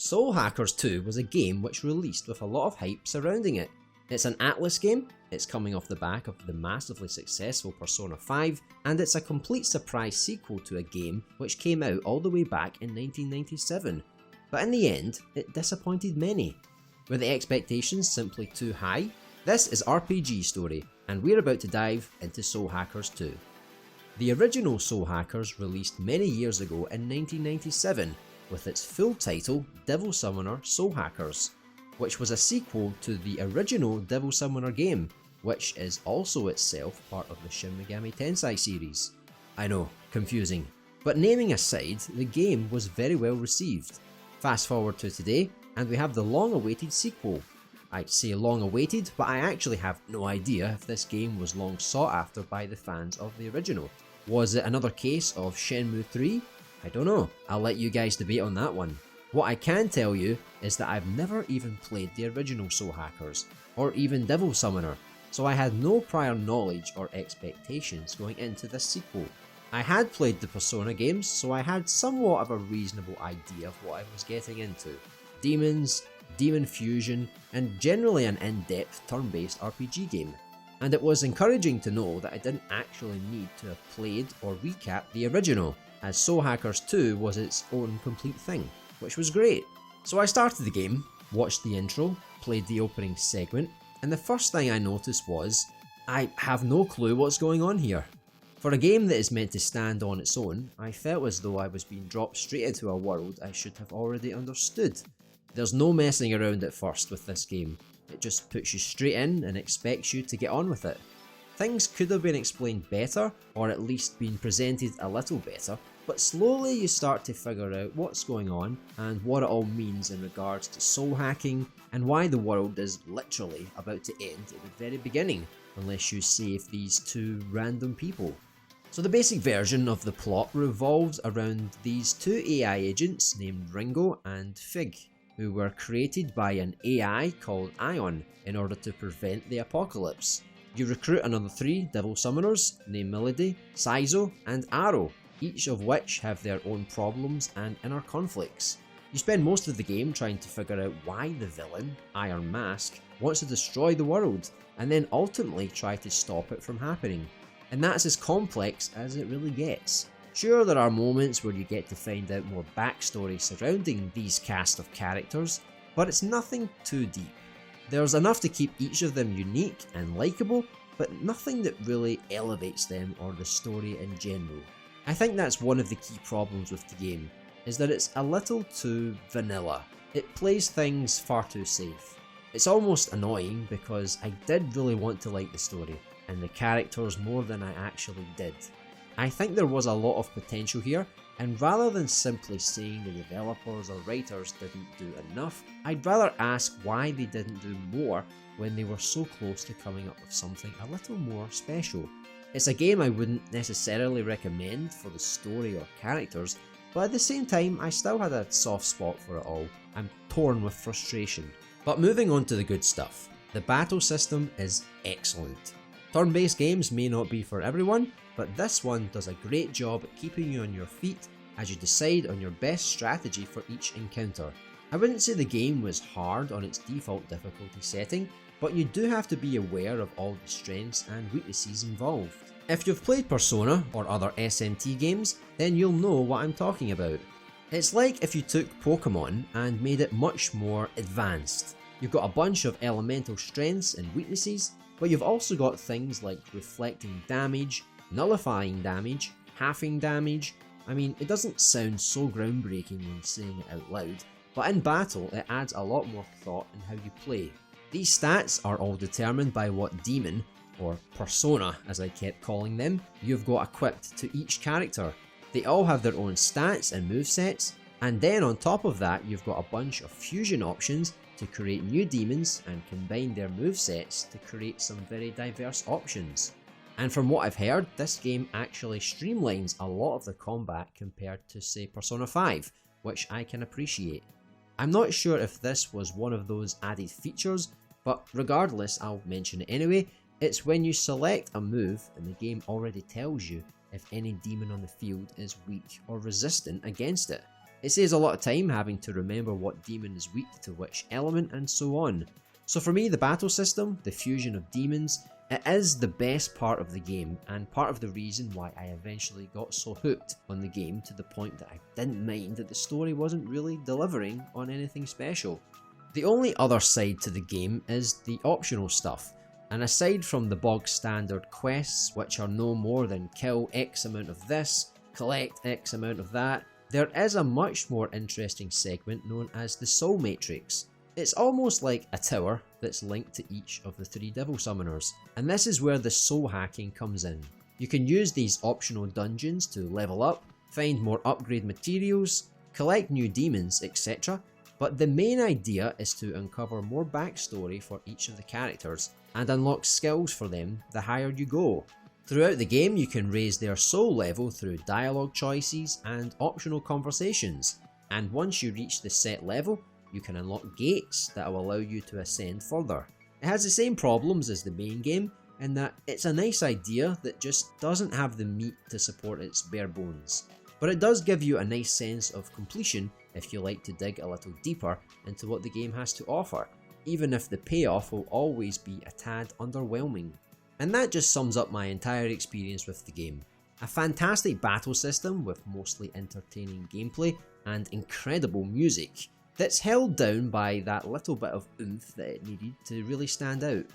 Soul Hackers 2 was a game which released with a lot of hype surrounding it. It's an Atlus game, it's coming off the back of the massively successful Persona 5, and it's a complete surprise sequel to a game which came out all the way back in 1997. But in the end, it disappointed many. Were the expectations simply too high? This is RPG Story, and we're about to dive into Soul Hackers 2. The original Soul Hackers released many years ago in 1997, with its full title Devil Summoner Soul Hackers, which was a sequel to the original Devil Summoner game, which is also itself part of the Shin Megami Tensei series. I know, confusing. But naming aside, the game was very well received. Fast forward to today, and we have the long-awaited sequel. I say long-awaited, but I actually have no idea if this game was long sought after by the fans of the original. Was it another case of Shenmue 3? I don't know, I'll let you guys debate on that one. What I can tell you is that I've never even played the original Soul Hackers, or even Devil Summoner, so I had no prior knowledge or expectations going into this sequel. I had played the Persona games, so I had somewhat of a reasonable idea of what I was getting into. Demons, demon fusion, and generally an in-depth turn-based RPG game. And it was encouraging to know that I didn't actually need to have played or recapped the original, as Soul Hackers 2 was its own complete thing, which was great. So I started the game, watched the intro, played the opening segment, and the first thing I noticed was, I have no clue what's going on here. For a game that is meant to stand on its own, I felt as though I was being dropped straight into a world I should have already understood. There's no messing around at first with this game, it just puts you straight in and expects you to get on with it. Things could have been explained better, or at least been presented a little better, but slowly you start to figure out what's going on and what it all means in regards to soul hacking and why the world is literally about to end at the very beginning, unless you save these two random people. So the basic version of the plot revolves around these two AI agents named Ringo and Fig, who were created by an AI called Ion in order to prevent the apocalypse. You recruit another 3 Devil Summoners named Melody, Saizo, and Arrow, each of which have their own problems and inner conflicts. You spend most of the game trying to figure out why the villain, Iron Mask, wants to destroy the world, and then ultimately try to stop it from happening. And that's as complex as it really gets. Sure, there are moments where you get to find out more backstory surrounding these cast of characters, but it's nothing too deep. There's enough to keep each of them unique and likeable, but nothing that really elevates them or the story in general. I think that's one of the key problems with the game, is that it's a little too vanilla. It plays things far too safe. It's almost annoying because I did really want to like the story, and the characters more than I actually did. I think there was a lot of potential here, and rather than simply saying the developers or writers didn't do enough, I'd rather ask why they didn't do more when they were so close to coming up with something a little more special. It's a game I wouldn't necessarily recommend for the story or characters, but at the same time I still had a soft spot for it all. I'm torn with frustration. But moving on to the good stuff, the battle system is excellent. Turn-based games may not be for everyone, but this one does a great job at keeping you on your feet as you decide on your best strategy for each encounter. I wouldn't say the game was hard on its default difficulty setting, but you do have to be aware of all the strengths and weaknesses involved. If you've played Persona or other SMT games, then you'll know what I'm talking about. It's like if you took Pokemon and made it much more advanced. You've got a bunch of elemental strengths and weaknesses, but you've also got things like reflecting damage, nullifying damage, halving damage. I mean, it doesn't sound so groundbreaking when saying it out loud, but in battle it adds a lot more thought in how you play. These stats are all determined by what demon, or persona as I kept calling them, you've got equipped to each character. They all have their own stats and movesets, and then on top of that you've got a bunch of fusion options to create new demons and combine their movesets to create some very diverse options. And from what I've heard, this game actually streamlines a lot of the combat compared to say Persona 5, which I can appreciate. I'm not sure if this was one of those added features, but regardless I'll mention it anyway. It's when you select a move and the game already tells you if any demon on the field is weak or resistant against it. It saves a lot of time having to remember what demon is weak to which element and so on. So for me, the battle system, the fusion of demons, it is the best part of the game, and part of the reason why I eventually got so hooked on the game to the point that I didn't mind that the story wasn't really delivering on anything special. The only other side to the game is the optional stuff, and aside from the bog standard quests, which are no more than kill X amount of this, collect X amount of that, there is a much more interesting segment known as the Soul Matrix. It's almost like a tower that's linked to each of the 3 devil summoners, and this is where the soul hacking comes in. You can use these optional dungeons to level up, find more upgrade materials, collect new demons, etc. But the main idea is to uncover more backstory for each of the characters and unlock skills for them the higher you go. Throughout the game you can raise their soul level through dialogue choices and optional conversations, and once you reach the set level, you can unlock gates that will allow you to ascend further. It has the same problems as the main game in that it's a nice idea that just doesn't have the meat to support its bare bones. But it does give you a nice sense of completion if you like to dig a little deeper into what the game has to offer, even if the payoff will always be a tad underwhelming. And that just sums up my entire experience with the game. A fantastic battle system with mostly entertaining gameplay and incredible music that's held down by that little bit of oomph that it needed to really stand out.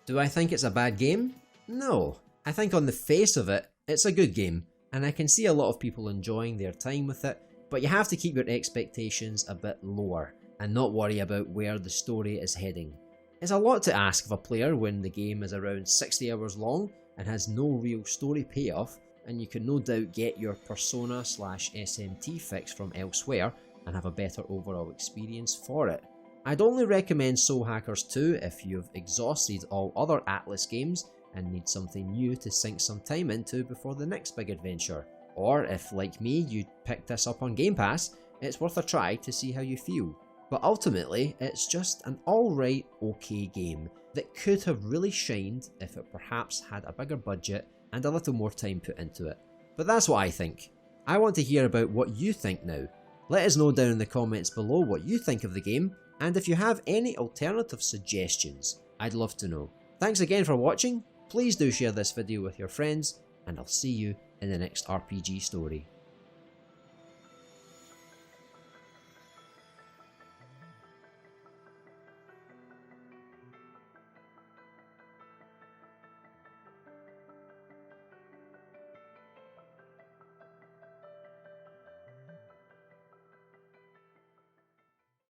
Do I think it's a bad game? No. I think on the face of it, it's a good game, and I can see a lot of people enjoying their time with it, but you have to keep your expectations a bit lower, and not worry about where the story is heading. It's a lot to ask of a player when the game is around 60 hours long and has no real story payoff, and you can no doubt get your Persona/SMT fix from elsewhere and have a better overall experience for it. I'd only recommend Soul Hackers 2 if you've exhausted all other Atlus games and need something new to sink some time into before the next big adventure. Or if, like me, you picked this up on Game Pass, it's worth a try to see how you feel. But ultimately, it's just an alright okay game that could have really shined if it perhaps had a bigger budget and a little more time put into it. But that's what I think. I want to hear about what you think now. Let us know down in the comments below what you think of the game, and if you have any alternative suggestions, I'd love to know. Thanks again for watching, please do share this video with your friends, and I'll see you in the next RPG story.